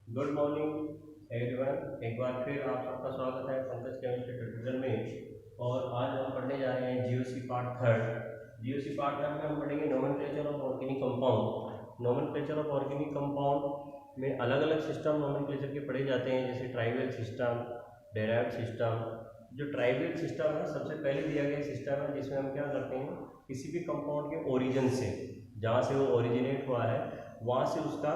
Good morning everyone. एक बार फिर आप सबका स्वागत है पंकज केमिस्ट्री ट्यूटोरियल में। और आज हम पढ़ने जा रहे हैं GOC part third. GOC part third में हम पढ़ेंगे nomenclature of organic compound. Nomenclature of organic compound में अलग अलग सिस्टम नोमेनक्लेचर के पढ़े जाते हैं, जैसे ट्राइवल सिस्टम, डेराइव्ड सिस्टम। जो ट्राइवल सिस्टम है सबसे पहले दिया गया सिस्टम है, जिसमें हम क्या करते हैं, किसी भी कंपाउंड के ओरिजिन से, जहाँ से वो ओरिजिनेट हुआ है वहाँ से उसका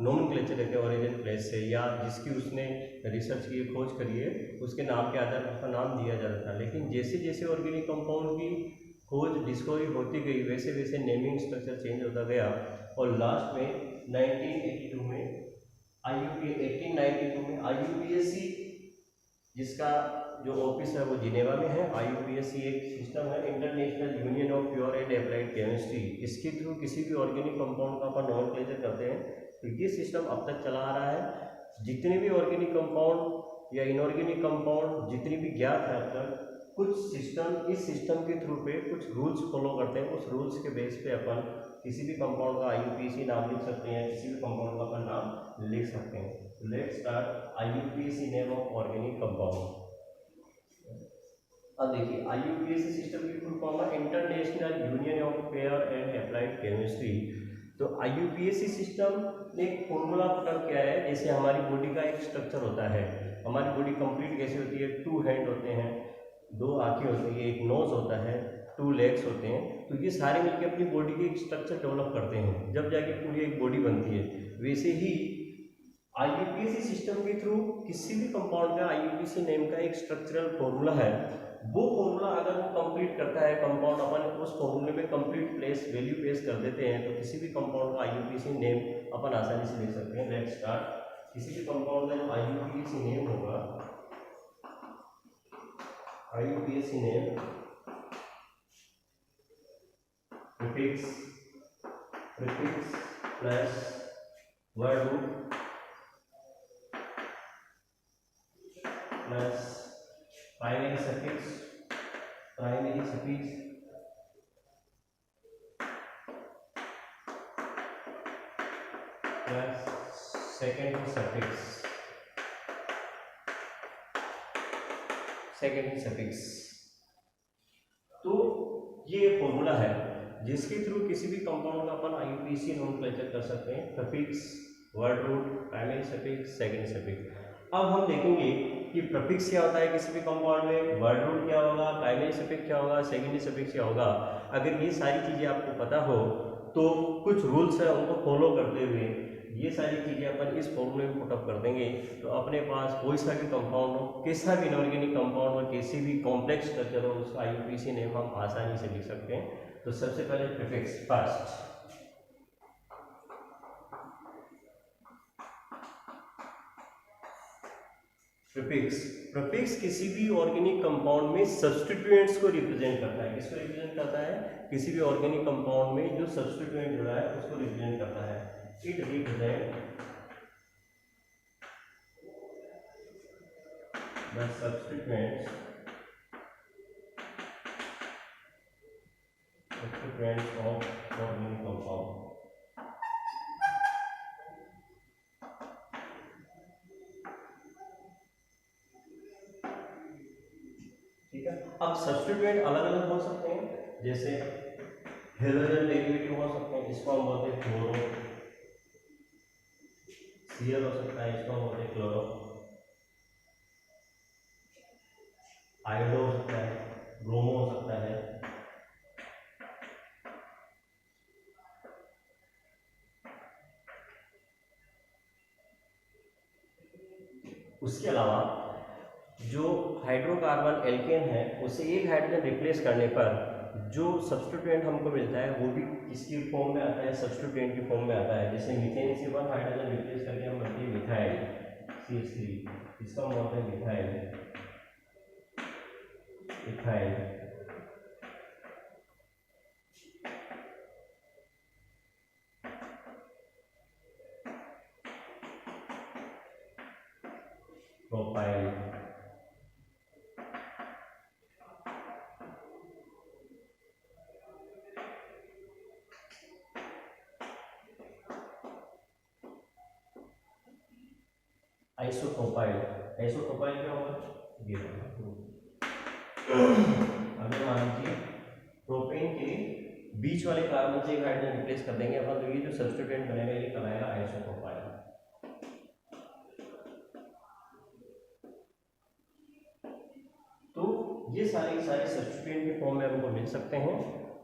नोमेनक्लेचर लेते हैं, ओरिजिन प्लेस से, या जिसकी उसने रिसर्च की खोज करी है उसके नाम के आधार पर उसका नाम दिया जाता था। लेकिन जैसे जैसे ऑर्गेनिक कंपाउंड की खोज डिस्कवरी होती गई वैसे वैसे नेमिंग स्ट्रक्चर चेंज होता गया। और लास्ट में 1982 में IUP 1892 में IUPAC, जिसका जो ऑफिस है वो जिनेवा में है। IUPAC एक सिस्टम है, international union of pure and applied chemistry. इसके थ्रू किसी भी ऑर्गेनिक कंपाउंड का अपन नोमेनक्लेचर करते हैं। तो ये सिस्टम अब तक चला आ रहा है। जितने भी ऑर्गेनिक कंपाउंड या इनऑर्गेनिक कंपाउंड जितनी भी ज्ञात है अब तक, कुछ सिस्टम इस सिस्टम के थ्रू पे कुछ रूल्स फॉलो करते हैं। उस रूल्स के बेस पे अपन किसी भी कंपाउंड का IUPAC नाम लिख सकते हैं, किसी भी कंपाउंड का अपन नाम लिख सकते हैं। Let's start IUPAC name of organic compound. अब देखिए, IUPAC सिस्टम की फुल फॉर्म है international union of pure and applied chemistry. तो IUPAC सिस्टम ने एक फॉर्मूला पुटअप किया है। जैसे हमारी बॉडी का एक स्ट्रक्चर होता है, हमारी बॉडी कंप्लीट कैसे होती है, 2 हैंड होते हैं, 2 आंखें होती है, एक नोज होता है, 2 लेग्स होते हैं। तो ये सारे मिलकर अपनी बॉडी की एक स्ट्रक्चर डेवलप करते हैं, जब जाके पूरी एक बॉडी बनती है। वैसे ही IUPAC सिस्टम के थ्रू किसी भी कंपाउंड का IUPAC नेम का एक स्ट्रक्चरल फॉर्मूला है। वो फॉर्मूला अगर वो कंप्लीट करता है कंपाउंड, अपन उस फॉर्मूले में कंप्लीट प्लेस वैल्यू प्लेस कर देते हैं, तो किसी भी कंपाउंड का IUPAC नेम अपन आसानी से लिख सकते हैं। Let's start. किसी भी कंपाउंड का जो IUPAC नेम होगा, IUPAC name prefix plus word root plus primary suffix plus secondary suffix. तो ये फॉर्मूला है जिसके थ्रू किसी भी कंपाउंड का अपन IUPAC नोमेनक्लेचर कर सकते हैं। Prefix, word root, primary suffix, secondary suffix. अब हम देखेंगे कि प्रीफिक्स क्या होता है किसी भी कंपाउंड में, वर्ड रूट क्या होगा, प्राइमरी सफिक्स क्या होगा, सेकेंडरी सफिक्स क्या होगा। अगर ये सारी चीज़ें आपको पता हो तो कुछ रूल्स है उनको फॉलो करते हुए ये सारी चीज़ें अपन इस फॉर्मूले में पुटअप कर देंगे, तो अपने पास कोई सा भी कंपाउंड हो, कैसा भी इनऑर्गेनिक कंपाउंड हो, किसी भी कॉम्प्लेक्स स्ट्रक्चर हो, उसका IUPAC नेम हम आसानी से लिख सकते हैं। तो सबसे पहले प्रीफिक्स फर्स्ट। प्रीफिक्स किसी भी ऑर्गेनिक कंपाउंड में सब्स्टिट्यूएंट्स को रिप्रेजेंट करता है। किसको रिप्रेजेंट करता है? किसी भी ऑर्गेनिक कंपाउंड में जो सब्स्टिट्यूएंट जुड़ा है उसको रिप्रेजेंट करता है। It represent the substituents of organic compound. ठीक है। अब सब्स्टिट्यूएंट अलग अलग हो सकते हैं, जैसे हेलोजन डेरिवेटिव हो सकते हैं, इसको हम बोलते हैं क्लोरो, Cl हो सकता है, इसको हम बोलते हैं क्लोरो, आयोडो हो सकता है, ब्रोमो हो सकता है, उसके अलावा जो हाइड्रोकार्बन एल्केन है उसे एक हाइड्रोजन रिप्लेस करने पर जो सब्स्टिट्यूएंट हमको मिलता है वो भी किसकी फॉर्म में आता है, सब्स्टिट्यूएंट की फॉर्म में आता है। जैसे मीथेन से 1 हाइड्रोजन रिप्लेस करके हम बनती है मिथाइल CH3, इसका हम बोलते हैं मिथाइल। Propyl, isopropyl. आइसोप्रोपाइल क्या होगा, ये अगर मान लीजिए प्रोपेन के बीच वाले कार्बन से एक हाइड्रोजन रिप्लेस कर देंगे अपन, तो ये जो सब्स्टिट्यूएंट बनेगा ये कहलाएगा आइसोप्रोपाइल। तो ये सारे सब्स्टिट्यूएंट के फॉर्म में हमको मिल सकते हैं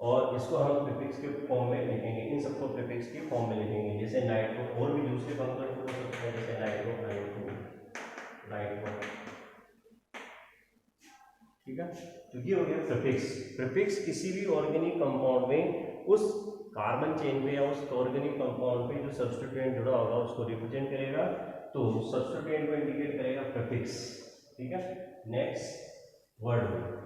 और इसको हम प्रीफिक्स के फॉर्म में लिखेंगे, इन सबको प्रीफिक्स के फॉर्म में लिखेंगे। जैसे नाइट्रो, और भी दूसरे फंक्शन हो सकते हैं, जैसे नाइट्रो, ठीक है। तो ये हो गया प्रीफिक्स। प्रीफिक्स किसी भी ऑर्गेनिक कंपाउंड में उस कार्बन चेन पे या उस ऑर्गेनिक कंपाउंड पे जो सब्स्टिट्यूएंट जुड़ा होगा उसको रिप्रेजेंट करेगा, तो सब्स्टिट्यूएंट को इंडिकेट करेगा प्रीफिक्स, ठीक है। Next word root.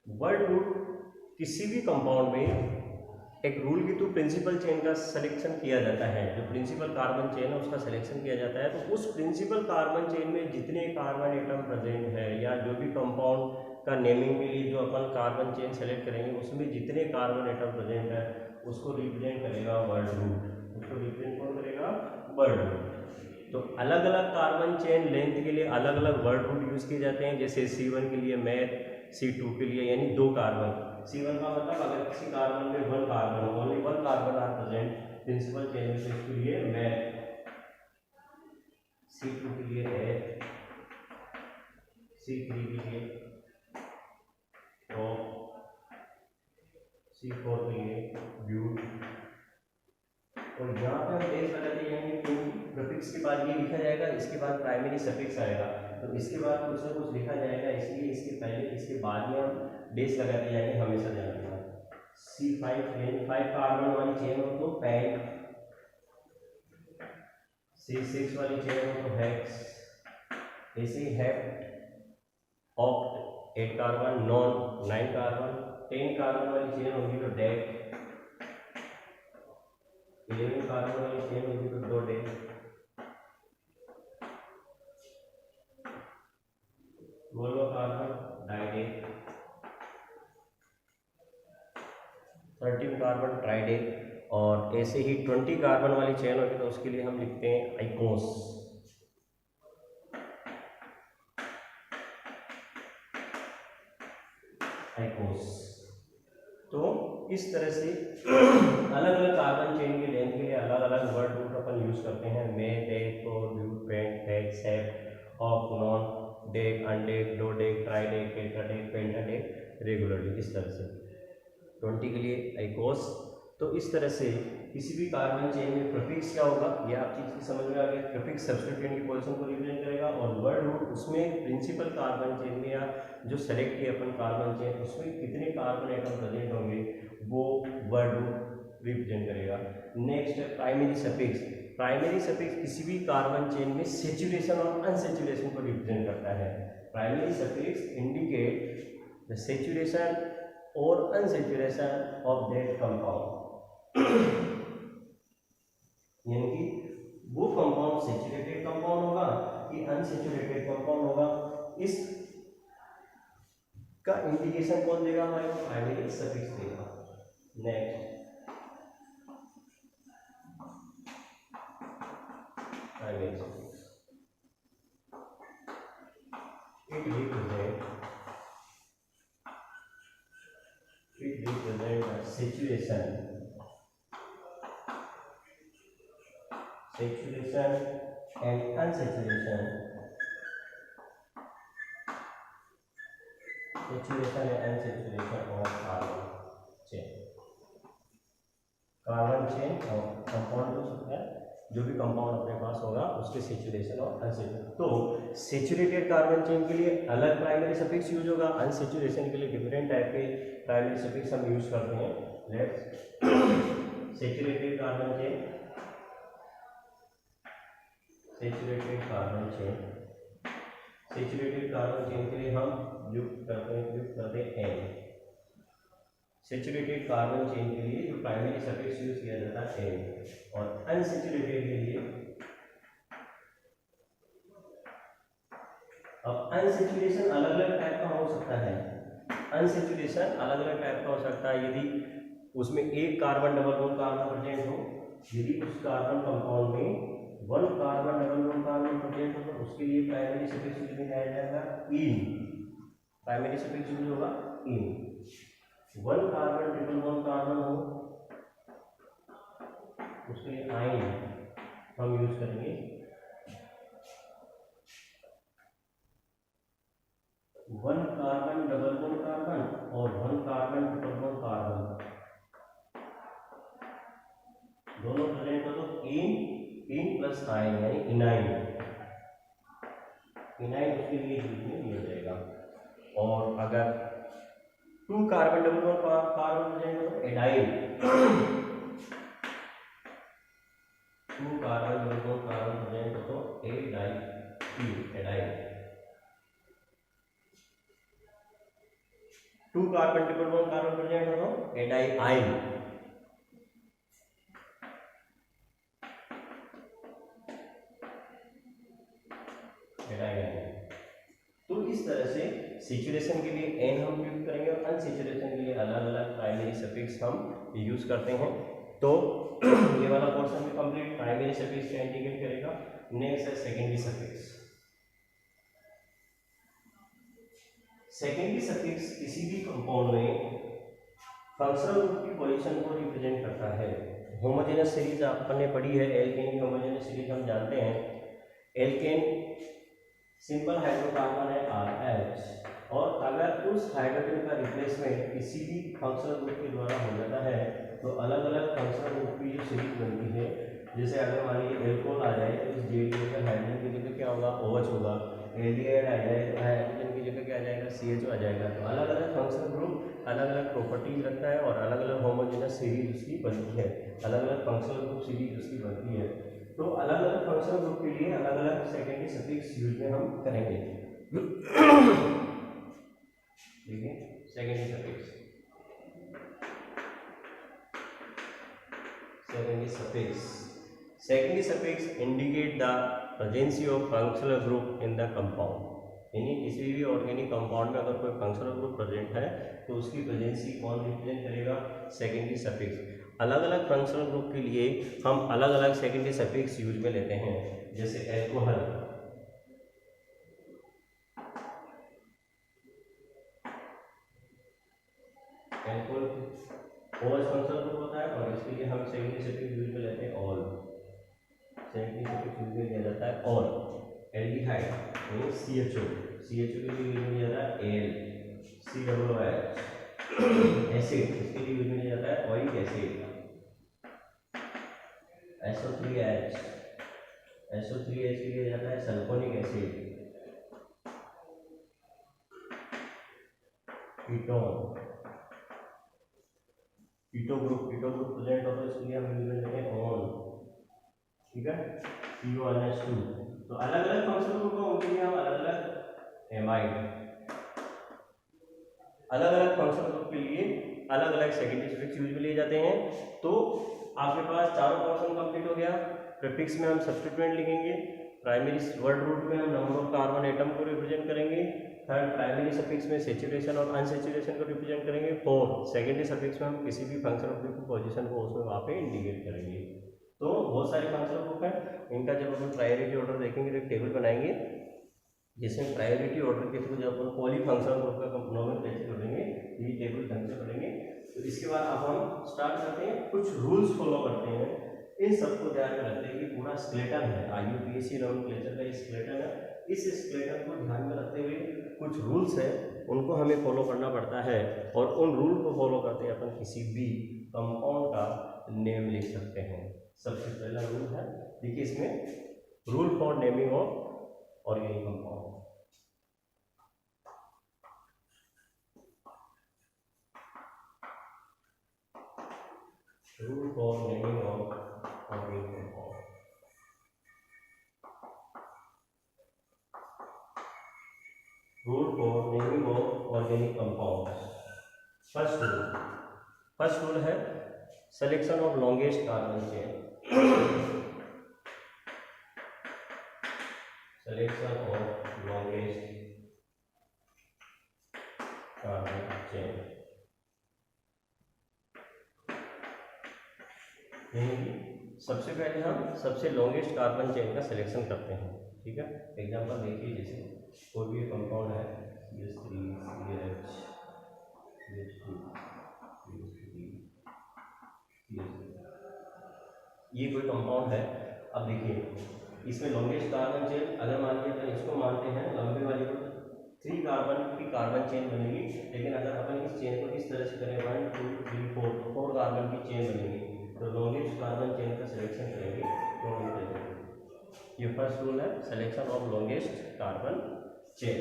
Word root किसी भी कंपाउंड में एक रूल की तो प्रिंसिपल चेन का सिलेक्शन किया जाता है, जो प्रिंसिपल कार्बन चेन है उसका सिलेक्शन किया जाता है। तो उस प्रिंसिपल कार्बन चेन में जितने कार्बन एटम प्रेजेंट है या जो भी कंपाउंड का नेमिंग के लिए जो अपन कार्बन चेन सेलेक्ट करेंगे उसमें जितने कार्बन एटम प्रेजेंट है उसको रिप्रेजेंट करेगा वर्ड रूट। उसको रिप्रेजेंट कौन करेगा, वर्ड रूट। तो अलग अलग कार्बन चेन लेंथ के लिए अलग अलग वर्ड रूट यूज किए जाते हैं। जैसे C1 के लिए मैथ, C2 के लिए यानी 2 कार्बन। C1 का मतलब अगर किसी कार्बन में 1 carbon, only 1 carbon are present principal chain में, इसके लिए मैथ, C2 के लिए H, C3 के लिए O, C4 के लिए ब्यूट। और यहाँ पे हम देख सकते हैं कि प्रीफिक्स के बाद ये लिखा जाएगा, इसके बाद प्राइमरी सफिक्स आएगा, तो इसके बाद कुछ ना कुछ लिखा जाएगा, इसलिए इसके पहले इसके बाद में हम डेस लगाते जाएंगे, हमेशा ध्यान रखना। C5 यानी 5 कार्बन वाली चेन हो तो पैक, C6 वाली चेन हो तो हेक्स, ऐसे hept, oct 8 carbon, non 9 carbon, 10 carbon वाली चेन होगी तो डेक, 11 कार्बन वाली चेन होगी तो दो डेक, 12 कार्बन डाइडेक, 13 कार्बन ट्राइडेक। और ऐसे ही 20 कार्बन वाली चेन होगी तो उसके लिए हम लिखते हैं आइकोस। आइकोस। तो इस तरह से अलग अलग कार्बन चेन के लेंथ के लिए अलग अलग वर्ड रूट अपन यूज करते हैं। में, dec, but, pent, hex, hep, ऑफ, non, dec, undec, dodec, ट्राइडेक, टेट्राडेक, पेंटाडेक, regularly, इस तरह से 20 के लिए आइकोस। तो इस तरह से किसी भी कार्बन चेन में प्रीफिक्स क्या होगा ये आप चीज़ की समझ में आ गई। प्रीफिक्स सब्स्टिट्यूएंट की पोजीशन को रिप्रेजेंट करेगा और वर्ड रूट उसमें प्रिंसिपल कार्बन चेन में या जो सेलेक्ट किए अपन कार्बन चेन उसमें कितने कार्बन एटम प्रेजेंट होंगे वो वर्ड रूट रिप्रेजेंट करेगा। नेक्स्ट है प्राइमरी सफिक्स। प्राइमरी सफिक्स किसी भी कार्बन चेन में सैचुरेशन और अनसैचुरेशन को रिप्रेजेंट करता है। Primary suffix indicate the saturation और अनसैचुरेशन ऑफ दैट कंपाउंड, यानी कि वो कंपाउंड सैचुरेटेड कंपाउंड होगा कि अनसैचुरेटेड कंपाउंड होगा, इस का इंडिकेशन कौन देगा, हमारे को प्राइमरी सफिक्स देगा। Next primary suffix, it represent saturation and unsaturation, of carbon chain। Carbon chain और कंपाउंड हो सकता है, जो भी कंपाउंड अपने पास होगा उसके सैचुरेशन और अनसैचुरेशन। तो सैचुरेटेड कार्बन चेन के लिए अलग प्राइमरी सफिक्स यूज होगा, अनसैचुरेशन के लिए डिफरेंट टाइप के प्राइमरी सफिक्स हम यूज करते हैं। Let's saturated carbon chain, saturated carbon chain, saturated carbon chain के लिए हम युक्त करते हैं N। सैचुरेटेड कार्बन चेन के लिए जो प्राइमरी सफिक्स यूज किया जाता है N, और अनसैचुरेटेड के लिए अब अनसैचुरेशन अलग अलग टाइप का हो सकता है, अनसैचुरेशन अलग अलग टाइप का हो सकता है। यदि उसमें एक carbon double bond carbon present हो, यदि उस कार्बन कंपाउंड में one carbon double bond carbon present हो, तो उसके लिए प्राइमरी सफिक्स यूज में लिया जाएगा इन, प्राइमरी सफिक्स यूज होगा ene. One carbon triple bond carbon हो, उसके लिए आइन हम यूज करेंगे। One carbon double bond carbon और one carbon triple bond carbon दोनों प्रेजेंट हो तो इन प्लस आइन यानी इनाइन, इनाइन उसके लिए यूज में लिया जाएगा। और अगर two carbon double bond carbon present हो तो adiene, two carbon double bond carbon present हो तो adiene, adiene. Two carbon triple bond carbon present हो तो एडाइन आइन। तो इस तरह से सैचुरेशन के लिए एन हम यूज करेंगे और अनसैचुरेशन के लिए अलग अलग प्राइमरी सफिक्स हम यूज करते हैं। तो ये वाला पोर्शन भी कंप्लीट प्राइमरी सफिक्स का इंडिकेट करेगा। नेक्स्ट है सेकेंडरी सफिक्स। सेकेंडरी सफिक्स किसी भी कंपाउंड में फंक्शनल ग्रुप की पोजीशन को रिप्रेजेंट करता है। होमोजेनस सीरीज आपने पढ़ी है, एल्केन की होमोजेनस सीरीज हम जानते हैं। एल्केन सिंपल हाइड्रोकार्बन है RH, और अगर उस हाइड्रोजन का रिप्लेसमेंट किसी भी फंक्शनल ग्रुप के द्वारा हो जाता है तो अलग अलग फंक्शनल ग्रुप की जो सीरीज बनती है, जैसे अगर मान लीजिए एल्कोहल आ जाए तो इस JD पर हाइड्रोजन की जगह क्या होगा, OH होगा। एल्डिहाइड आ जाए तो हाइड्रोजन की जगह क्या आ जाएगा, CH आ जाएगा। तो अलग अलग फंक्शनल ग्रुप अलग अलग प्रॉपर्टीज रखता है और अलग अलग होमोजेनस सीरीज उसकी बनती है, अलग अलग फंक्शनल ग्रुप सीरीज उसकी बनती है। तो अलग अलग फंक्शनल ग्रुप के लिए अलग अलग सेकेंडरी सफिक्स यूज में हम करेंगे। देखिए secondary suffix, secondary suffix, secondary suffix indicate the presence of functional group in the compound. यानी किसी भी ऑर्गेनिक कंपाउंड में अगर कोई फंक्शनल ग्रुप प्रेजेंट है तो उसकी प्रेजेंसी कौन रिप्रेजेंट करेगा, सेकेंडरी सफिक्स। अलग अलग फंक्शनल ग्रुप के लिए हम अलग अलग सेकेंडरी सफिक्स यूज में लेते हैं। जैसे alcohol, alcohol OH functional group होता है और इसके लिए हम सेकेंडरी सफिक्स यूज में लेते हैं ऑल, सेकेंडरी सफिक्स यूज में लिया जाता है ऑल। एल्डिहाइड यानी CHO, CHO के लिए यूज में लिया जाता है एल, COOH। एसिड, इसके लिए यूज में लिया जाता है ऑइलिक एसिड, SO3H, SO3H के लिए जाता है sulphonic acid. Ketone, keto group present हो तो इसके लिए हम यूज में लेते हैं ऑन, ठीक है, CONH2। तो अलग अलग फंक्शनल ग्रुप हो उनके लिए हम अलग अलग एमाइड, अलग अलग फंक्शनल ग्रुप के लिए अलग अलग सेकेंडरी सफिक्स यूज में लिए जाते हैं। तो आपके पास चारों पोर्शन कंप्लीट हो गया। प्रीफिक्स में हम सब्स्टिट्यूएंट लिखेंगे, प्राइमरी वर्ड रूट में हम नंबर ऑफ कार्बन एटम को रिप्रेजेंट करेंगे, थर्ड प्राइमरी सफिक्स में सैचुरेशन और अनसैचुरेशन को रिप्रेजेंट करेंगे, फोर्थ सेकेंडरी सफिक्स में हम किसी भी फंक्शनल ग्रुप की पोजीशन को उसमें वहाँ पे इंडिकेट करेंगे। तो बहुत सारे फंक्शनल ग्रुप हैं, इनका जब अपन प्रायोरिटी ऑर्डर देखेंगे तो एक टेबल बनाएंगे जिसमें प्रायोरिटी ऑर्डर के थ्रू जब अपन पॉली फंक्शनल ग्रुप का नोमेनक्लेचर करेंगे तो ये टेबल ढंग से पढ़ेंगे। तो इसके बाद अब हम स्टार्ट करते हैं, कुछ रूल्स फॉलो करते हैं। इन सबको ध्यान में रखते हैं कि पूरा स्केलेटन है, IUPAC नोमेनक्लेचर का स्केलेटन है। इस स्केलेटन को ध्यान में रखते हुए कुछ रूल्स है उनको हमें फॉलो करना पड़ता है, और उन रूल को फॉलो करते हैं अपन किसी भी कंपाउंड का नेम लिख सकते हैं। सबसे पहला रूल है, देखिए इसमें rule for naming of organic compound. Rule for naming of organic compound. Rule for naming of organic compounds. First rule है selection of longest carbon chain. Selection of longest carbon chain, सबसे पहले हम सबसे longest carbon chain का selection करते हैं। ठीक है, एग्जांपल देखिए, जैसे कोई भी कंपाउंड है CH3 CH CH2 CH3 ये कोई कंपाउंड है। अब देखिए इसमें लॉन्गेस्ट कार्बन चेन अगर मान लिया तो इसको मानते हैं लंबे वाली को 3 कार्बन की कार्बन चेन बनेगी, लेकिन अगर अपन इस चेन को इस तरह से करें 1 2 3 4 कार्बन की चेन बनेगी, तो लॉन्गेस्ट कार्बन चेन का सिलेक्शन करेंगे तो ये फर्स्ट रूल है selection of longest carbon chain.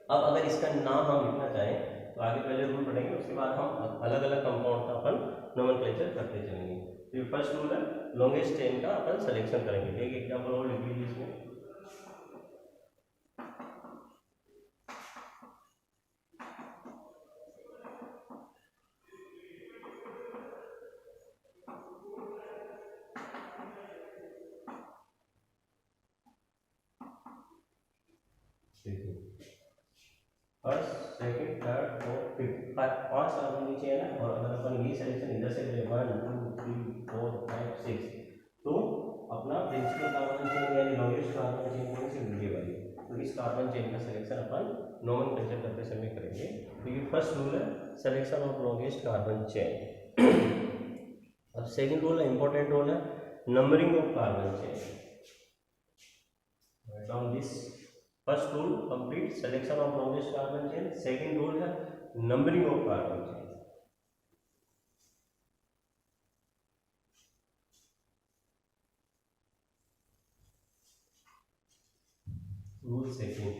अब अगर इसका नाम हम लिखना चाहें तो आगे पहले रूल पढ़ेंगे, उसके बाद हम अलग अलग कंपाउंड का अपन नोमेनक्लेचर करते चलेंगे। तो ये फर्स्ट रूल है लॉन्गेस्ट चेन का अपन सिलेक्शन करेंगे। एक एग्जांपल और लिख लीजिए इसमें, first second third fourth fifth 5 carbon की चेन है, और अगर अपन ये सिलेक्शन इधर से करें 1 2 3 4 5 6, तो अपना प्रिंसिपल कार्बन चेन यानी लॉन्गेस्ट कार्बन चेन कौन सी मिलने वाली है, तो इस कार्बन चेन का सिलेक्शन अपन नोमेनक्लेचर करते समय करेंगे। तो ये फर्स्ट रूल है selection of longest carbon chain. अब सेकंड रूल है, इंपॉर्टेंट रूल है, numbering of carbon chain. Right down this first rule complete selection of longest carbon chain. Second rule है numbering of carbon chain. Rule second,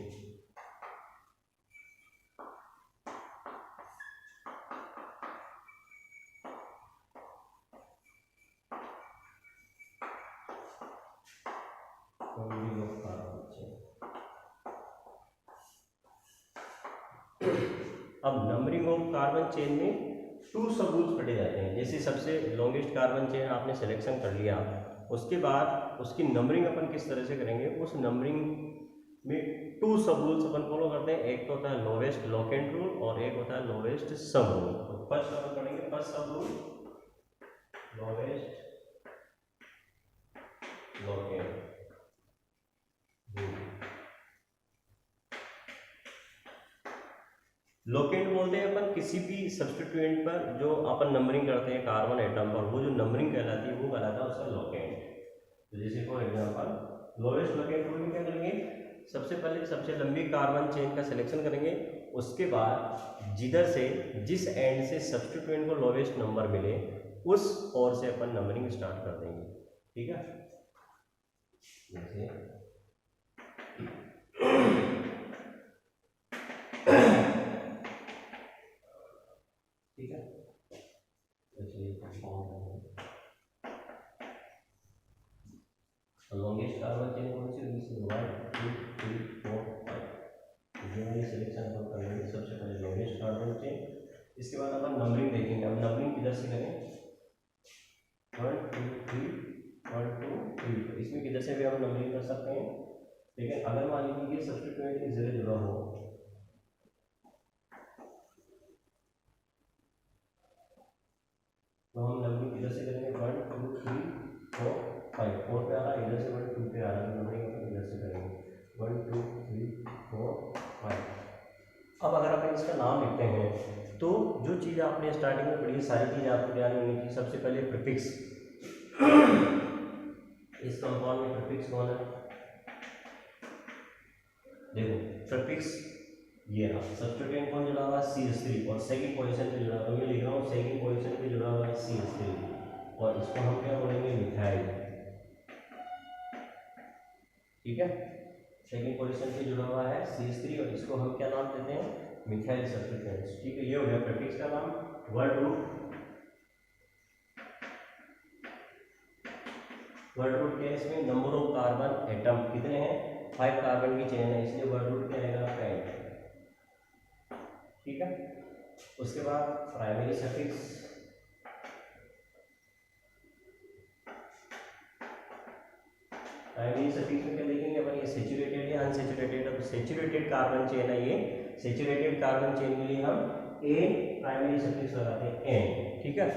numbering of carbon chain. अब numbering of carbon chain में 2 सब rules पढ़े जाते हैं। जैसे सबसे longest carbon chain आपने सिलेक्शन कर लिया, उसके बाद उसकी नंबरिंग अपन किस तरह से करेंगे, उस नंबरिंग में 2 सब रूल्स अपन फॉलो करते हैं। एक तो होता है लोवेस्ट लोकेंट रूल और एक होता है लोवेस्ट सब रूल। तो फर्स्ट अपन पढ़ेंगे फर्स्ट सब rule, lowest locant rule. Locant बोलते हैं अपन किसी भी सब्स्टिट्यूएंट पर जो अपन नंबरिंग करते हैं कार्बन एटम पर, वो जो नंबरिंग कहलाती है वो कहलाता है उसका लोकेंट। तो जैसे for example lowest locant rule में क्या करेंगे, सबसे पहले सबसे लंबी कार्बन चेन का सिलेक्शन करेंगे, उसके बाद जिधर से जिस एंड से सब्स्टिट्यूएंट को लोवेस्ट नंबर मिले उस ओर से अपन नंबरिंग स्टार्ट कर देंगे। ठीक है, जैसे ठीक है, लॉन्गेस्ट कार्बन चेन कौन सी होगी, 1 2 3 4 5। ये वाली सिलेक्शन अपन करेंगे सबसे पहले लॉन्गेस्ट कार्बन चेन। इसके बाद अपन नंबरिंग देखेंगे। अब नंबरिंग किधर से करें, 1 2 3 1 2 3, तो इसमें किधर से भी हम नंबरिंग कर सकते हैं। लेकिन अगर मान लीजिए सब्स्टिट्यूएंट की जगह जुड़ा हो, तो हम नंबरिंग किधर से करेंगे, 1 2 3 4 5, 4 पे आ रहा है इधर से, 1 2 पे आ रहा है, नंबरिंग अपन इधर से करेंगे 1 2 3 4 5। अब अगर अपन इसका नाम लिखते हैं तो जो चीज़ आपने स्टार्टिंग में पढ़ी सारी चीज़ आपको ध्यान होनी चाहिए। सबसे पहले प्रीफिक्स, इस कंपाउंड में प्रीफिक्स कौन है, देखो प्रीफिक्स ये रहा, सब्स्टिट्यूएंट कौन जुड़ा हुआ है, CH3, और सेकंड पोजीशन पे जुड़ा हुआ है, मैं लिख रहा हूँ सेकंड पोजीशन पे जुड़ा हुआ है CH3, और इसको हम क्या बोलेंगे, मिथाइल। ठीक है, सेकंड पोजीशन पे जुड़ा हुआ है CH3 और इसको हम क्या नाम देते हैं, मिथाइल सब्स्टिट्यूएंट्स। ठीक है, ये हो गया प्रीफिक्स का नाम। वर्ड रूट, वर्ड रूट क्या है, इसमें नंबर ऑफ कार्बन एटम कितने हैं, 5 कार्बन की चेन है, इसलिए वर्ड रूट क्या आएगा, पेंट। ठीक है, उसके बाद प्राइमरी सफिक्स, प्राइमरी सफिक्स में क्या देखेंगे अपन, ये सैचुरेटेड अनसेचुरेटेड। अब सेचुरेटेड कार्बन चेन है ये, सेचुरेटेड कार्बन चेन के लिए हम एन प्राइमरी सफिक्स लगाते हैं एन, ठीक है।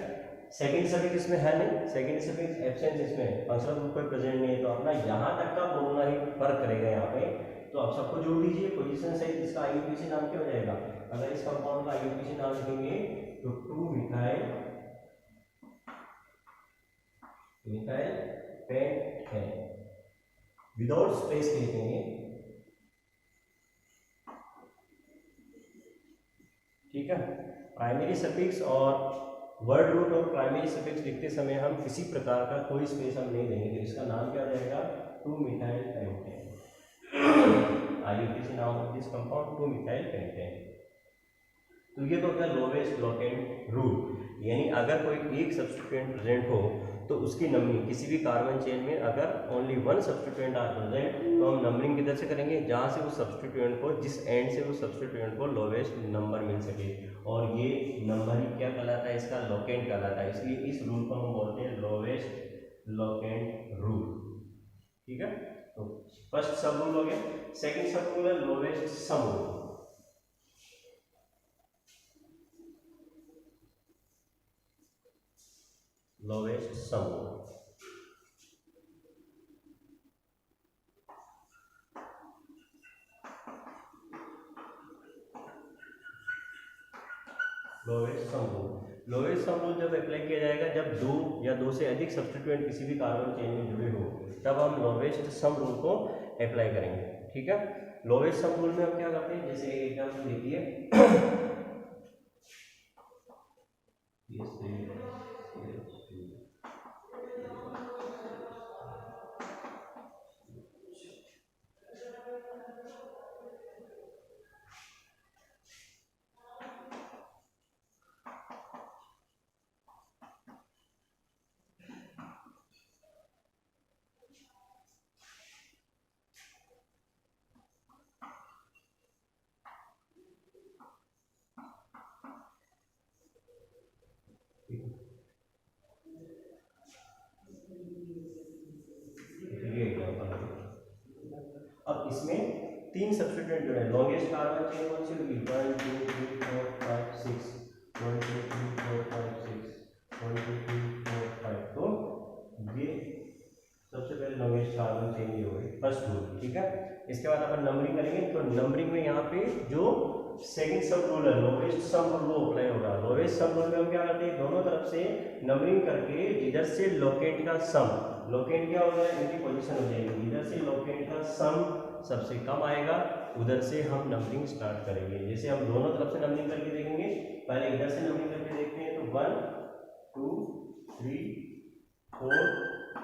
सेकंड सफिक्स इसमें है नहीं, सेकंड सफिक्स एब्सेंस इसमें फंक्शनल ग्रुप पे प्रेजेंट नहीं है, तो अपना यहाँ तक का बोलना ही फर्क करेगा यहाँ पे। तो आप सबको जोड़ दीजिए, पोजीशन सहित इसका आईयूपीएसी नाम क्या हो जाएगा। अगर इस कंपाउंड का आईयूपीएसी नाम लिखेंगे तो 2 मिथाइल पेंटेन, विदाउट स्पेस लिखेंगे, ठीक है। प्राइमरी सफिक्स और वर्ड रूट और प्राइमरी सफिक्स लिखते समय हम किसी प्रकार का कोई स्पेस हम नहीं देंगे, तो इसका नाम क्या हो जाएगा 2 मिथाइल पेंटेन। आईयूपीएसी नाम of this compound 2 methyl pentane. तो ये तो क्या लोवेस्ट लोकेंट रूल, यानी अगर कोई एक सब्स्टिट्यूएंट प्रेजेंट हो तो उसकी नंबरिंग किसी भी कार्बन चेन में अगर only one substituent are present तो हम नंबरिंग किधर से करेंगे, जहाँ से उस सब्स्टिट्यूएंट को, जिस एंड से उस सब्स्टिट्यूएंट को लोवेस्ट नंबर मिल सके, और ये नंबर ही क्या कहलाता है, इसका लोकेंट कहलाता है। इसलिए इस रूल को हम बोलते हैं लोवेस्ट लोकेंट रूल, ठीक है। तो फर्स्ट सब रूल हो गया। सेकंड सब रूल है lowest sum rule. Lowest sum rule, lowest sum rule, lowest sum rule जब अप्लाई किया जाएगा जब दो या दो से अधिक सब्स्टिट्यूएंट किसी भी कार्बन चेन में जुड़े हो, तब हम लोवेस्ट सम रूल को अप्लाई करेंगे, ठीक है। लोवेस्ट सम रूल में हम क्या करते हैं, जैसे एग्जांपल देखिए अब इसमें तीन सब्स्टिट्यूएंट जो है, लॉन्गेस्ट कार्बन चेन कौन सी होगी, 1 2 3 4 5 6, 1 2 3 4 5 6, 1 2 3 4 5, तो ये सबसे पहले लॉन्गेस्ट कार्बन चेन ये होगी फर्स्ट रूल, ठीक है। इसके बाद अपन नंबरिंग करेंगे, तो नंबरिंग में यहाँ पे जो सेकंड सब रूल है लोवेस्ट सम रूल वो अप्लाई होगा। लोवेस्ट सम रूल में हम क्या करते हैं, दोनों तरफ से नंबरिंग करके इधर से लोकेंट का सम, लोकेंट क्या हो जाएगा, इनकी पोजीशन हो जाएगी, इधर से लोकेंट का सम सबसे कम आएगा, उधर से हम नंबरिंग स्टार्ट करेंगे। जैसे हम दोनों तरफ से नंबरिंग करके देखेंगे, पहले इधर से नंबरिंग करके देखते हैं, तो 1 2 3 4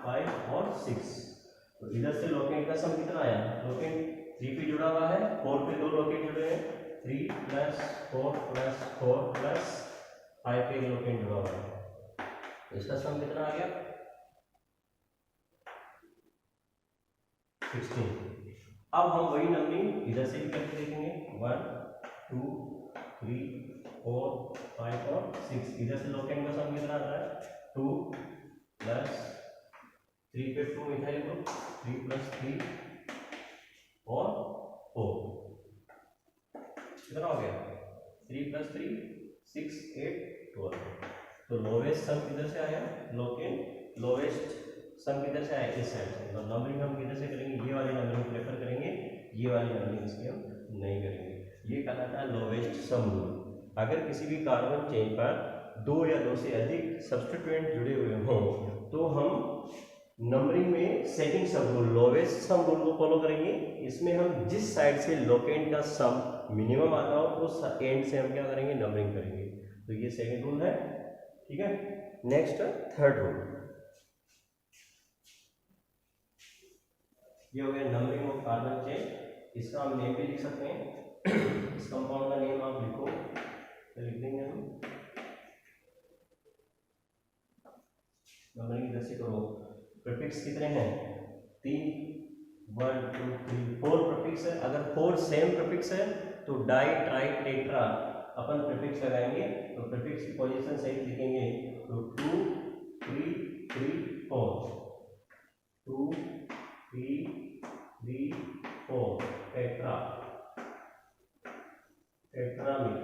5 और 6, तो इधर से लोकेंट का सम कितना आया, लोकेंट 3 पे जुड़ा हुआ है, 4 पे दो लोकेंट जुड़े हैं, 3 + 4 + 4 + 5 पे लोकेंट जुड़ा हुआ है, तो इसका सम कितना आ गया 16। अब हम वही नंबरिंग इधर से भी करके देखेंगे, 1 2 3 4 5 और 6, इधर से लोकेंट का सम कितना आता है 2 + 3 पे 2 मिथाइल ग्रुप, 3 + 3 और 4, कितना हो गया 3 + 3 6 8 12। तो लोवेस्ट सम किधर से आया, लोकेंट लोवेस्ट सम किधर से आया, इस साइड से। तो नंबरिंग हम किधर से करेंगे, ये वाली नंबरिंग प्रेफर करेंगे, ये वाली नंबरिंग इसकी हम नहीं करेंगे। ये कहलाता है लोवेस्ट सम रूल। अगर किसी भी कार्बन चेन पर दो या दो से अधिक सब्स्टिट्यूएंट जुड़े हुए हों तो हम नंबरिंग में सेकंड सब रूल लोवेस्ट सम रूल को फॉलो करेंगे। इसमें हम जिस साइड से लोकेंट का सम मिनिमम आता हो उस एंड से हम क्या करेंगे, नंबरिंग करेंगे। तो ये सेकंड रूल है, ठीक है। नेक्स्ट थर्ड रूल, ये हो गया नंबरिंग ऑफ कार्बन चेन। इसका हम नेम भी लिख सकते हैं, इस कंपाउंड का नेम आप लिखो, तो लिख देंगे हम नंबरिंग जैसे करो। प्रीफिक्स कितने हैं, 3 1 2 3 4 प्रीफिक्स है। अगर 4 सेम प्रीफिक्स है तो डाई ट्राई टेट्रा अपन प्रीफिक्स लगाएंगे, तो प्रीफिक्स की पोजीशन सही लिखेंगे, तो 2 3 3 4 2 3 3 4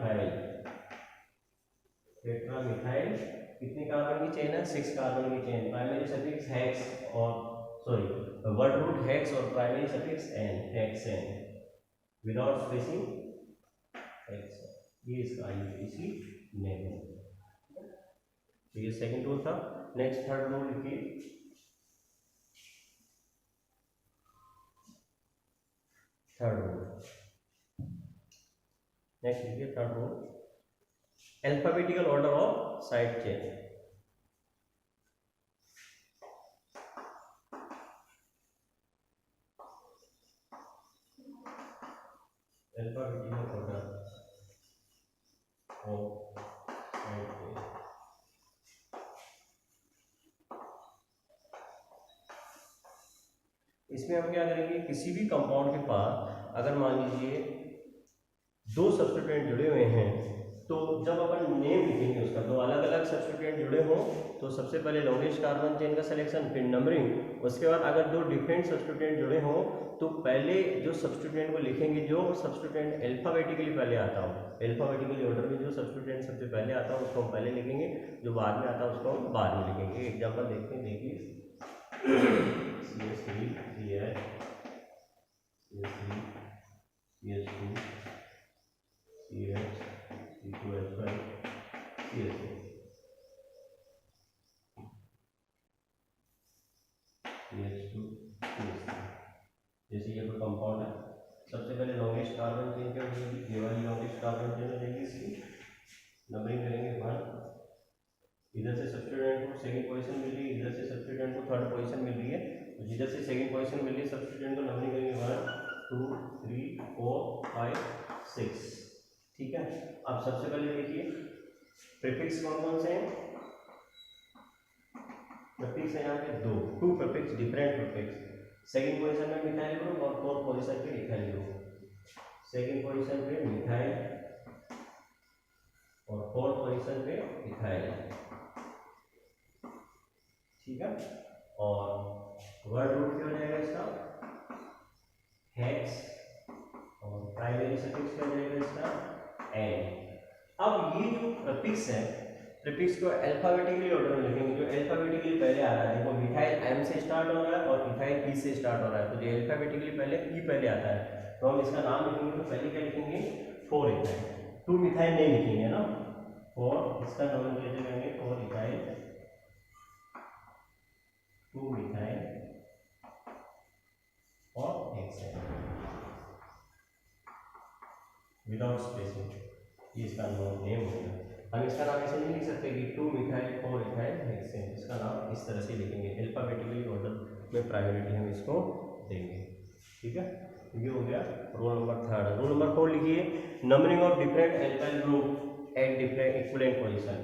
मिथाइल। टेट्रा मिथाइल कितनी कार्बन की चेन है? 6 कार्बन की चेन। प्राइमरी सफिक्स हेक्स और सॉरी वर्ड रूट हेक्स और primary suffix ane, hexane without spacing hex. ये इसका आईयूपीएसी नेम है। तो ये सेकंड रूल था। नेक्स्ट थर्ड रूल लिखिए। थर्ड रूल नेक्स्ट लिखिए। Third rule alphabetical order of side chain. Alphabetical order of side chain. इसमें हम क्या करेंगे? किसी भी कंपाउंड के पास अगर मान लीजिए दो सब्स्टिट्यूएंट जुड़े हुए हैं, तो जब अपन नेम लिखेंगे उसका, दो अलग अलग सब्स्टिट्यूएंट जुड़े हों तो सबसे पहले लॉन्गेस्ट कार्बन चेन का सिलेक्शन, फिर नंबरिंग। उसके बाद अगर दो डिफरेंट सब्स्टिट्यूएंट जुड़े हों तो पहले जो सब्स्टिट्यूएंट को लिखेंगे, जो सब्स्टिट्यूएंट अल्फाबेटिकली पहले आता हो, अल्फाबेटिकली ऑर्डर में जो सब्स्टिट्यूएंट सबसे पहले आता हो उसको हम पहले लिखेंगे, जो बाद में आता है उसको हम बाद में लिखेंगे। एग्जाम्पल देखते हैं, देखिए CH3 CH CH3 CH2 CH C2H5 CH4 CH2 CH3। जैसे ये कोई कंपाउंड है, सबसे पहले लॉन्गेस्ट कार्बन चेन क्या होगी? ये वाली लॉन्गेस्ट कार्बन चेन हो जाएगी। इसकी नंबरिंग करेंगे 1। इधर से सब्स्टिट्यूएंट को सेकंड पोजीशन मिल रही है, इधर से सब्स्टिट्यूएंट को थर्ड पोजीशन मिल रही है, तो जिधर से सेकंड पोजीशन मिल रही है सब्स्टिट्यूएंट को नंबरिंग करेंगे 1 2 3 4 5 6। ठीक है। अब सबसे पहले देखिए प्रीफिक्स कौन कौन से हैं? प्रीफिक्स है यहाँ पे two prefix, different prefix. Second position में मिथाइल ग्रुप और फोर्थ पोजीशन पे इथाइल ग्रुप। सेकंड पोजीशन पे मिथाइल और फोर्थ पोजीशन पे इथाइल। ठीक है। और वर्ड रूट क्या हो जाएगा इसका? हेक्स। और प्राइमरी सफिक्स क्या हो जाएगा इसका? एन। अब ये जो प्रीफिक्स है, प्रीफिक्स को अल्फाबेटिकली ऑर्डर में लिखेंगे। जो अल्फाबेटिकली पहले आ रहा है, देखो मिथाइल एम से स्टार्ट हो रहा है और इथाइल ई से स्टार्ट हो रहा है, तो जो अल्फाबेटिकली पहले ई पहले आता है तो हम इसका नाम लिखेंगे। तो पहले क्या लिखेंगे? 4 इथाइल। 2 मिथाइल नहीं लिखेंगे ना, 4 इसका नोमेनक्लेचर करेंगे 4 इथाइल 2 मिथाइल और हेक्सेन विदाउट स्पेसिंग। ये इसका नेम होगा। हम इसका नाम ऐसे नहीं लिख सकते कि 2 मिथाइल 4 इथाइल हेक्सेन। इसका नाम इस तरह से लिखेंगे, अल्फाबेटिकली ऑर्डर में प्रायोरिटी हम इसको देंगे। ठीक है। ये हो गया rule number third. Rule number 4 लिखिए। Numbering of different alkyl group at different equivalent position.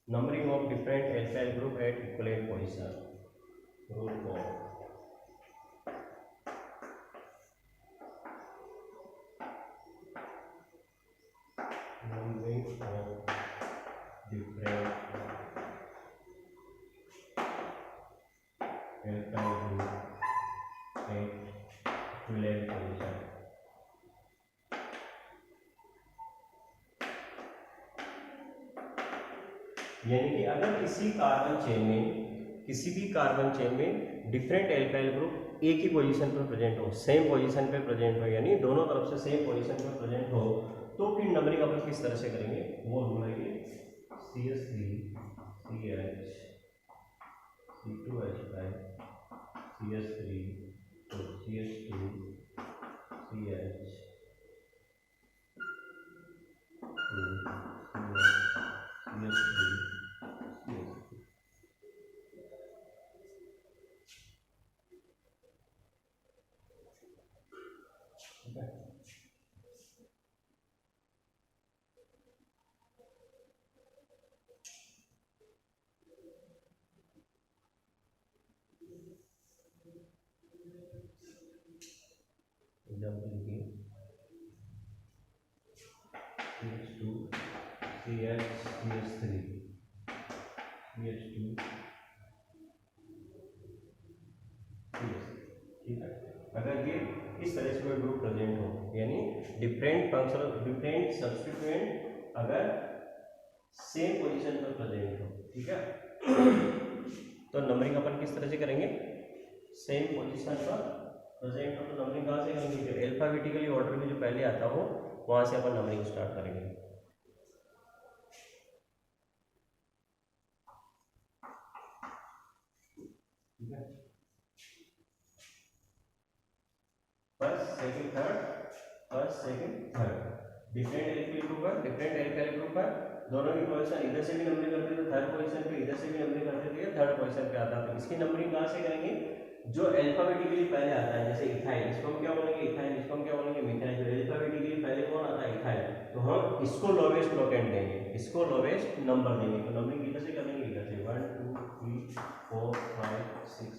Numbering of different alkyl group at equivalent position. Rule 4। numbering of different alkyl group at equivalent position। यानी कि अगर किसी carbon chain में, किसी भी carbon chain में different alkyl group एक ही position पर प्रेजेंट हो, सेम पोजीशन पे प्रेजेंट हो, यानी दोनों तरफ से सेम पोजीशन पर प्रेजेंट हो, तो फिर नंबरिंग अपन किस तरह से करेंगे वो रूल है कि CH3 CH C2H5 CH3 तो CH2 CH 2 CH3 एग्जाम्पल लिखिए CH2 CH CH3 CH2 अगर ये इस तरह से कोई ग्रुप प्रेजेंट हो, यानी डिफरेंट फंक्शनल डिफरेंट सब्स्टिट्यूएंट अगर सेम पोजीशन पर प्रेजेंट हो, ठीक है। तो नंबरिंग अपन किस तरह से करेंगे, सेम पोजीशन पर प्रेजेंट हो तो नंबरिंग कहाँ से करेंगे, जो अल्फाबेटिकली ऑर्डर में जो पहले आता हो वहां से अपन नंबरिंग स्टार्ट करेंगे। ठीक है, first second third, first second third, different alkyl group है, डिफरेंट एल्काइल ग्रुप है, दोनों की पोजीशन इधर से भी नंबरिंग करते तो थर्ड पोजीशन पे, इधर से भी नंबरिंग करते तो ये थर्ड पोजीशन पे आता। तो इसकी नंबरिंग कहाँ से करेंगे, जो अल्फाबेटिकली पहले आता है, जैसे इथाइल, इसको हम क्या बोलेंगे इथाइल, इसको हम क्या बोलेंगे मिथाइल। जो अल्फाबेटिकली पहले कौन आता है इथाइल, तो हम इसको लोवेस्ट लोकेंट देंगे, इसको लोवेस्ट नंबर देंगे। तो नंबरिंग इधर से करेंगे, इधर से 1 2 3 4 5 6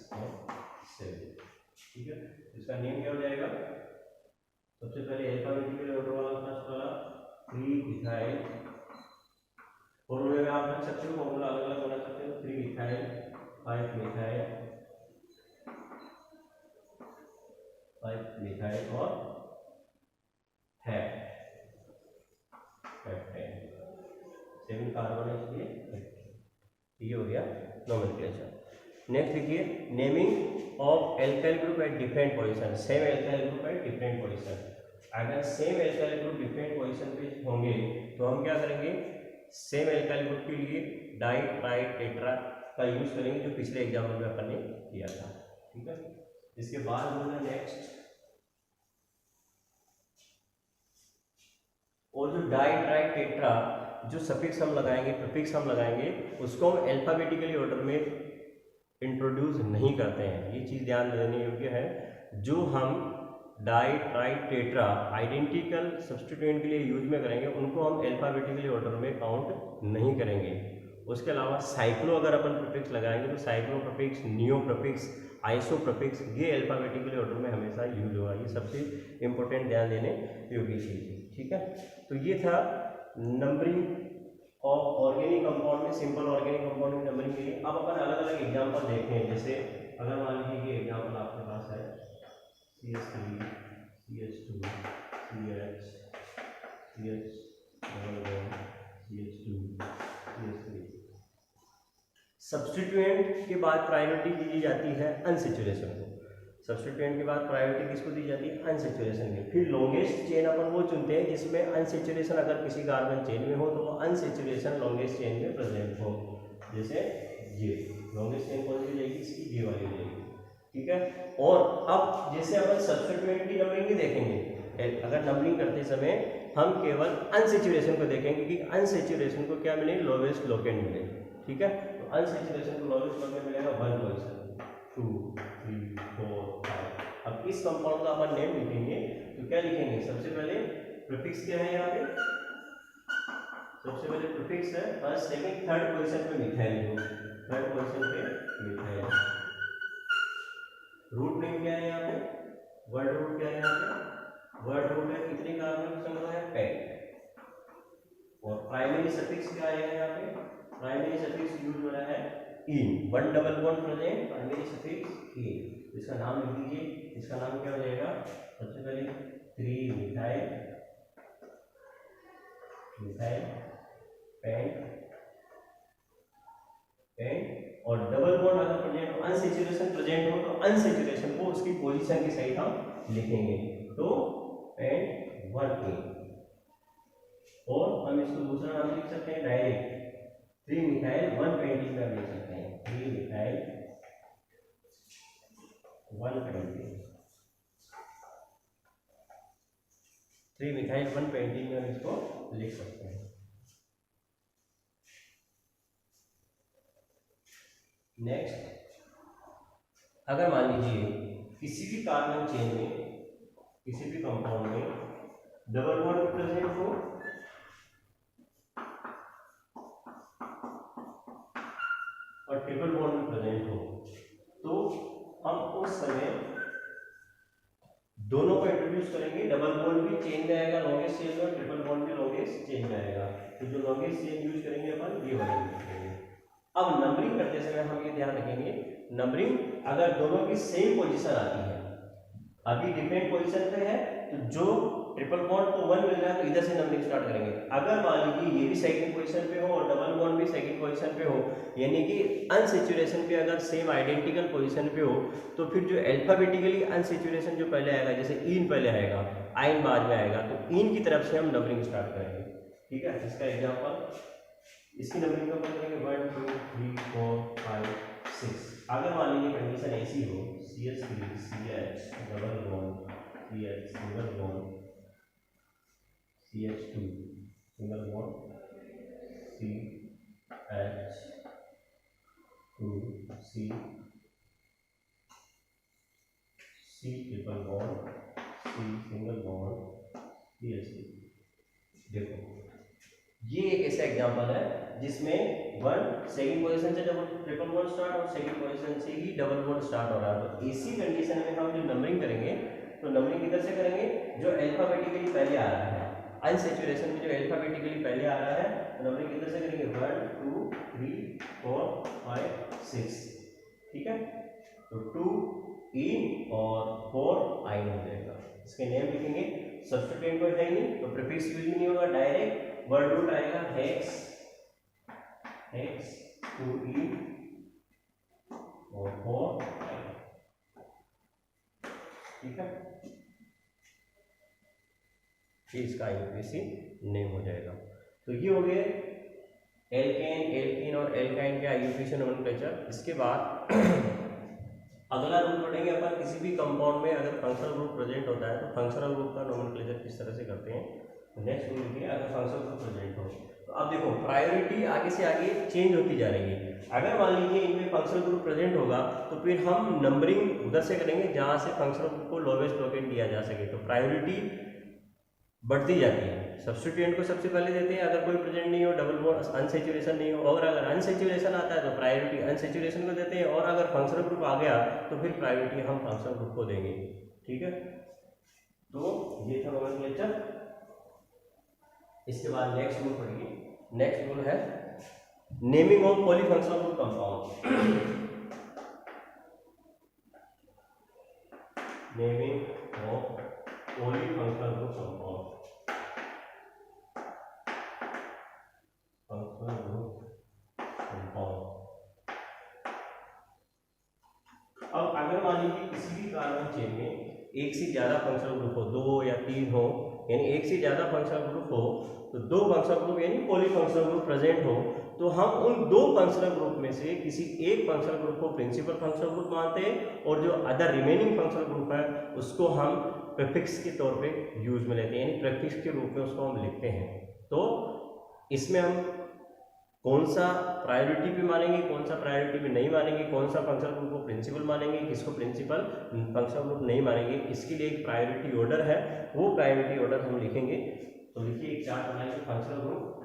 7, ठीक है। इसका नेम क्या हो जाएगा, सबसे पहले अल्फाबेटिकली ऑर्डर वाला फर्स्ट वाला 3 इथाइल, फॉर्मूले में आप रख सकते हो, फॉर्मूला अलग अलग बना सकते हो, 3 इथाइल 5 मिथाइल 5 मिथाइल और हेप्टेन 7 कार्बन है इसलिए ये हो गया नोमेनक्लेचर। नेक्स्ट देखिए, naming of alkyl group at different position, same alkyl group at different position. अगर same alkyl group different position पे होंगे तो हम क्या करेंगे, सेम एल्काइल ग्रुप के लिए डाई ट्राई टेट्रा का यूज करेंगे, जो पिछले एग्जाम्पल में अपन ने किया था, ठीक है। इसके बाद बोलना नेक्स्ट, और जो डाई ट्राई टेट्रा जो सफिक्स हम लगाएंगे, प्रीफिक्स हम लगाएंगे, उसको हम अल्फाबेटिकली ऑर्डर में इंट्रोड्यूस नहीं करते हैं। ये चीज़ ध्यान देने योग्य है, जो हम di tri tetra identical substituent के लिए यूज में करेंगे, उनको हम अल्फाबेटिकली ऑर्डर में काउंट नहीं करेंगे। उसके अलावा साइक्लो अगर अपन प्रीफिक्स लगाएंगे तो cyclo prefix, neo prefix, iso prefix, ये अल्फाबेटिकली ऑर्डर में हमेशा यूज होगा। ये सबसे इंपॉर्टेंट ध्यान देने योग्य चीज़ है, ठीक है। तो ये था नंबरिंग ऑफ ऑर्गेनिक कंपाउंड में, सिंपल ऑर्गेनिक कंपाउंड में नंबरिंग के लिए। अब अपन अलग अलग एग्जाम्पल देखते हैं, जैसे अगर मान लीजिए ये एग्जाम्पल आपके पास है CH3 CH2 CH CH CH2 CH3। Substituent के बाद प्रायोरिटी दी जाती है अनसेचुरेशन को, सब्स्टिट्यूएंट के बाद प्रायोरिटी किसको दी जाती है, अनसेचुरेशन की। फिर लॉन्गेस्ट चेन अपन वो चुनते हैं जिसमें अनसेचुरेशन अगर किसी कार्बन चेन में हो तो वो अनसेचुरेशन लॉन्गेस्ट चेन में प्रेजेंट हो, जैसे ये लॉन्गेस्ट चेन कौन सी जाएगी, इसकी ये वाली जाएगी, ठीक है। और अब जैसे अपन सब्स्टिट्यूएंट की नंबरिंग भी देखेंगे, अगर नंबरिंग करते समय हम केवल अनसेचुरेशन को देखेंगे कि अनसेचुरेशन को क्या मिले, लोवेस्ट लोकेंट मिले, ठीक है। तो अनसेचुरेशन को लोवेस्ट लोकेंट मिलेगा 1 पोजीशन 2 3 4 5। अब इस कंपाउंड का अपन नेम लिखेंगे तो क्या लिखेंगे, सबसे पहले प्रीफिक्स क्या है, यहाँ पे सबसे पहले प्रीफिक्स है फर्स्ट सेकंड थर्ड पोजीशन पे मिथाइल हो, थर्ड पोजीशन पे मिथाइल। रूट नेम क्या है यहाँ पे, वर्ड रूट क्या है यहाँ पे, वर्ड रूट है कितने कार्बन संग्रह है 5। और प्राइमरी सफिक्स क्या आएगा यहाँ पे, प्राइमरी सफिक्स यूज हो रहा है ene, 1 double bond present, primary suffix ene. इसका नाम लिख दीजिए, इसका नाम क्या हो जाएगा, सबसे पहले 3 मिथाइल मिथाइल पेंट पेंट, और डबल बॉन्ड अगर प्रेजेंट हो, अनसेचुरेशन प्रेजेंट हो तो अनसेचुरेशन को उसकी पोजीशन के सहित हम लिखेंगे, तो पेंट 1A। और हम इसको दूसरा नाम लिख सकते हैं डायरेक्ट 3 मिथाइल 1 पेंटिंग में लिख सकते हैं, 3 मिथाइल 1 पेंटिंग, 3 मिथाइल 1 पेंटिंग में हम इसको लिख सकते हैं। नेक्स्ट, अगर मान लीजिए किसी भी कार्बन चेन में, किसी भी कंपाउंड में डबल बॉन्ड प्रेजेंट हो और ट्रिपल बॉन्ड प्रेजेंट हो, तो हम उस समय दोनों को इंट्रोड्यूस करेंगे। डबल बॉन्ड भी चेन में आएगा लॉन्गेस्ट चेन में, ट्रिपल बॉन्ड भी लॉन्गेस्ट चेन में आएगा। तो जो लॉन्गेस्ट चेन यूज करेंगे अपन ये वाली यूज करेंगे। अब नंबरिंग करते समय हम ये ध्यान रखेंगे, नंबरिंग अगर दोनों की सेम पोजीशन आती है अभी डिफरेंट पोजीशन पे है, तो जो ट्रिपल बॉन्ड को 1 मिल रहा है तो इधर से नंबरिंग स्टार्ट करेंगे। अगर मान लीजिए ये भी सेकंड पोजीशन पे हो और डबल बॉन्ड भी सेकंड पोजीशन पे हो, यानी कि अनसैचुरेशन पे अगर सेम आइडेंटिकल पोजीशन पे हो, तो फिर जो अल्फाबेटिकली अनसैचुरेशन जो पहले आएगा, जैसे इन पहले आएगा, आइन बाद में आएगा, तो इन की तरफ से हम नंबरिंग स्टार्ट करेंगे। ठीक है, इसका एग्जाम्पल, इसकी नंबरिंग का करेंगे 1 2 3 4 5 6। अगर मान लीजिए कंडीशन ऐसी हो, CH3 CH double bond CH single bond CH2 single bond CH2 C triple bond C single bond CH2। देखो ये एक ऐसा एग्जांपल है जिसमें सेकंड पोजीशन से डबल ट्रिपल बॉन्ड स्टार्ट और सेकंड पोजीशन से ही डबल बॉन्ड स्टार्ट हो रहा है। तो इसी कंडीशन में हम जो नंबरिंग करेंगे, तो नंबरिंग किधर से करेंगे, जो अल्फाबेटिकली पहले आ रहा है, अनसैचुरेशन में जो अल्फाबेटिकली पहले आ रहा है, तो नंबरिंग किधर से करेंगे 1 2 3 4 5 6। ठीक है, तो 2 इन और 4 आइन हो जाएगा। इसके नेम लिखेंगे, सब्स्टिट्यूएंट कोई है नहीं तो प्रीफिक्स यूज नहीं होगा, डायरेक्ट वर्ड रूट आएगा हेक्स, हेक्स 2 ई और 4 आई। ठीक है, ये इसका आईयूपीएसी नेम हो जाएगा। तो ये हो गए एल्केन, एल्कीन और एल्काइन के आईयूपीएसी नोमेनक्लेचर। इसके बाद अगला रूल पढ़ेंगे अपन, किसी भी कंपाउंड में अगर फंक्शनल ग्रुप प्रेजेंट होता है तो फंक्शनल ग्रुप का नोमेनक्लेचर किस तरह से करते हैं। नेक्स्ट रूल है, अगर फंक्शनल ग्रुप प्रेजेंट हो तो अब देखो प्रायोरिटी आगे से आगे चेंज होती जा रही है। अगर मान लीजिए इनमें फंक्शनल ग्रुप प्रेजेंट होगा तो फिर हम नंबरिंग उधर से करेंगे जहां से फंक्शनल ग्रुप को लोवेस्ट लोकेट दिया जा सके, तो प्रायोरिटी बढ़ती जाती है। सब्स्टिट्यूएंट को सबसे पहले देते हैं अगर कोई प्रेजेंट नहीं हो, डबल बॉन्ड अनसैचुरेशन नहीं हो, और अगर अनसैचुरेशन आता है तो प्रायोरिटी अनसैचुरेशन को देते हैं, और अगर फंक्शनल ग्रुप आ गया तो फिर प्रायोरिटी हम फंक्शनल ग्रुप को देंगे। ठीक है, तो ये था नोमेनक्लेचर। इसके बाद नेक्स्ट रूल पढ़िए। नेक्स्ट रूल है naming of polyfunctional group compound. Naming of polyfunctional group compound, functional group compound. अब अगर मान लीजिए किसी भी कार्बन चेन में एक से ज्यादा फंक्शनल ग्रुप हो, 2 या 3 हो, यानी एक से ज्यादा फंक्शनल ग्रुप हो, तो 2 फंक्शनल ग्रुप यानी पॉलीफंक्शनल ग्रुप प्रेजेंट हो, तो हम उन 2 फंक्शनल ग्रुप में से किसी एक फंक्शनल ग्रुप को प्रिंसिपल फंक्शनल ग्रुप मानते हैं, और जो अदर रिमेनिंग फंक्शनल ग्रुप है उसको हम प्रीफिक्स के तौर पे यूज में लेते हैं, यानी प्रीफिक्स के रूप में उसको हम लिखते हैं। तो इसमें हम कौन सा प्रायोरिटी पे मानेंगे, कौन सा प्रायोरिटी पे नहीं मानेंगे, कौन सा फंक्शनल ग्रुप को प्रिंसिपल मानेंगे, किसको प्रिंसिपल फंक्शनल ग्रुप नहीं मानेंगे, इसके लिए एक प्रायोरिटी ऑर्डर है, वो प्रायोरिटी ऑर्डर हम लिखेंगे। तो लिखिए, एक चार्ट बनाइए functional group,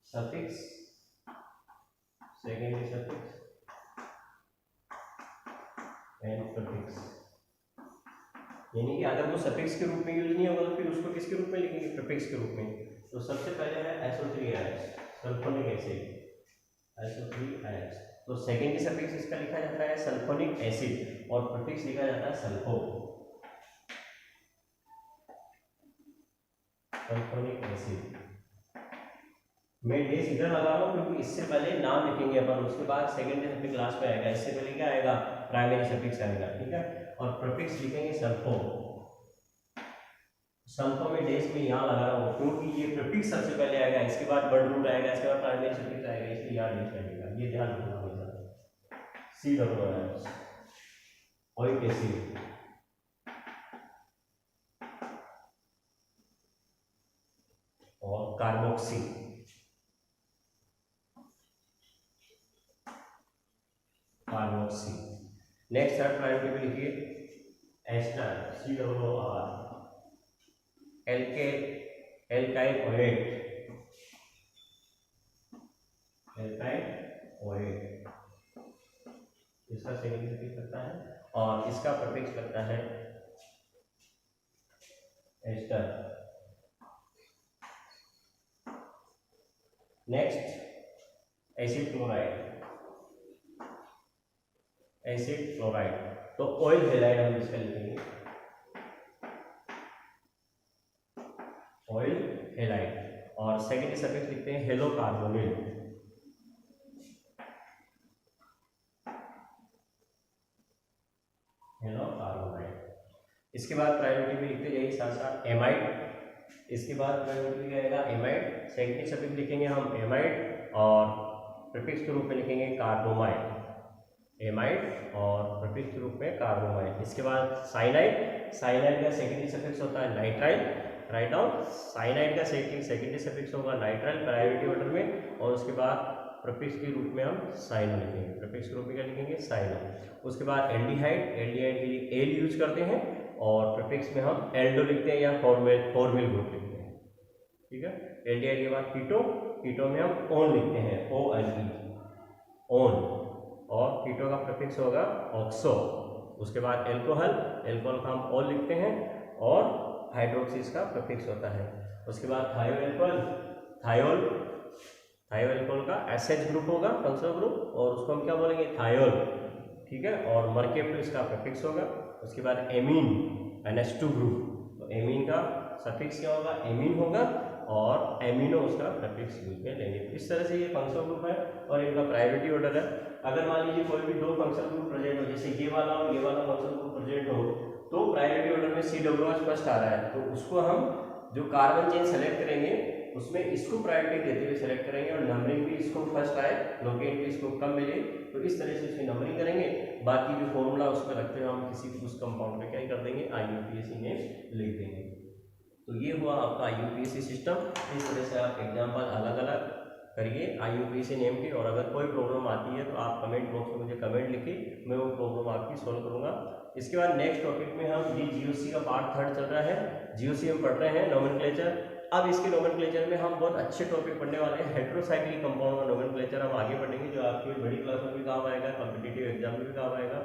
suffix, secondary suffix and prefix. यानी कि अगर वो सफिक्स के रूप में यूज नहीं होगा तो फिर उसको किसके रूप में लिखेंगे, प्रीफिक्स के रूप में। तो सबसे पहले है SO3H सल्फोनिक एसिड, SO3H। तो सेकेंडरी सफिक्स इसका लिखा जाता है सल्फोनिक एसिड और प्रीफिक्स लिखा जाता है सल्फो, सल्फोनिक एसिड। मैं डेज इधर लगा रहा हूँ क्योंकि इससे पहले नाम लिखेंगे अपन, उसके बाद सेकेंडरी सफिक्स क्लास में आएगा, इससे पहले क्या आएगा, प्राइमरी सफिक्स आएगा। ठीक है, और प्रीफिक्स लिखेंगे सल्फो। सल्फो में डेज में यहाँ लगा रहा हूँ क्योंकि ये प्रीफिक्स सबसे पहले आएगा, इसके बाद वर्ड रूट आएगा, इसके बाद प्राइमरी सफिक्स आएगा, इसलिए यहाँ डेज लगेगा, ये ध्यान रखना हमेशा। COOH ओइक एसिड, और carboxy, carboxy. Next third priority पे लिखिए ester, COOR, alkyl, alkyl oate, alkyl oate, इसका सेकेंडरी सफिक्स करता है और इसका प्रीफिक्स करता है ester. Next acid chloride, acid chloride, तो ऑयल हेलाइड हम इसका लिखेंगे, ऑयल हेलाइड। और सेकेंड सफिक्स लिखते हैं हेलो कार्बोनिल, हेलो कार्बोनाइड। इसके बाद प्रायोरिटी में लिखते जाइए साथ साथ एमाइड, इसके बाद प्रायोरिटी में आएगा एमाइड, सेकेंड सफिक्स लिखेंगे हम एमाइड और प्रीफिक्स के रूप में लिखेंगे कार्बोमाइड, एमाइड और प्रीफिक्स के रूप में कार्बोमाइड। इसके बाद साइनाइड, साइनाइड का सेकेंडरी सफिक्स होता है नाइट्राइल, राइट डाउन, साइनाइड का सेकेंडरी सफिक्स होगा नाइट्राइल प्रायोरिटी ऑर्डर में, और उसके बाद प्रीफिक्स के रूप में हम साइनो लिखेंगे, प्रीफिक्स के रूप में क्या लिखेंगे साइनो। उसके बाद एल्डिहाइड, एल्डिहाइड के लिए एल यूज करते हैं और प्रीफिक्स में हम एल्डो लिखते हैं या फॉर्मिल ग्रुप लिखते हैं, ठीक है। एल्डिहाइड के बाद कीटो, कीटो में हम ओन लिखते हैं, ओ एन ई, ओन, और कीटो का प्रीफिक्स होगा ऑक्सो। उसके बाद एल्कोहल, एल्कोहल का हम ओल लिखते हैं और हाइड्रोक्सिस का प्रीफिक्स होता है। उसके बाद थायो एल्कोहल, थायोल, थायो एल्कोहल का एसएच ग्रुप होगा फंक्शनल ग्रुप, और उसको हम क्या बोलेंगे थायोल, ठीक है। और मर्केप इसका प्रीफिक्स होगा। उसके बाद एमीन, NH2 ग्रुप, तो एमीन का सफिक्स क्या होगा एमीन होगा, और एमिनो उसका प्रीफिक्स यूज में लेंगे। इस तरह से ये फंक्शनल ग्रुप है और इनका प्रायोरिटी ऑर्डर है। अगर मान लीजिए कोई भी दो फंक्शनल ग्रुप प्रेजेंट हो, जैसे ये वाला और ये वाला फंक्शनल ग्रुप प्रेजेंट हो, तो प्रायोरिटी ऑर्डर में CWH फर्स्ट आ रहा है, तो उसको हम जो कार्बन चेन सेलेक्ट करेंगे उसमें इसको प्रायोरिटी देते हुए सेलेक्ट करेंगे, और नंबरिंग भी इसको फर्स्ट आए, लोकेट भी इसको कम मिले, तो इस तरह से इसकी नंबरिंग करेंगे। बाकी जो फॉर्मूला उसमें रखते हुए हम किसी उस कंपाउंड में क्या कर देंगे IUPAC नेम लिख देंगे। तो ये हुआ आपका IUPAC सिस्टम। इस तरह से आप एग्जाम्पल अलग अलग करिए IUPAC नेम की, और अगर कोई प्रॉब्लम आती है तो आप कमेंट बॉक्स में मुझे कमेंट लिखिए, मैं वो प्रॉब्लम आपकी सॉल्व करूंगा। इसके बाद नेक्स्ट टॉपिक में हम ये GOC का पार्ट 3 चल रहा है, GOC हम पढ़ रहे हैं नोमेनक्लेचर। अब इसके नोमेनक्लेचर में हम बहुत अच्छे टॉपिक पढ़ने वाले हैं, हेटेरोसाइक्लिक कंपाउंड का नोमेनक्लेचर हम आगे पढ़ेंगे, जो आपकी बड़ी क्लास में भी काम आएगा, कॉम्पिटिटिव एग्जाम में भी काम आएगा।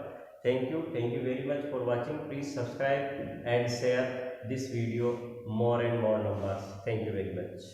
Thank you very much for watching. Please subscribe and share this video more and more numbers. Thank you very much.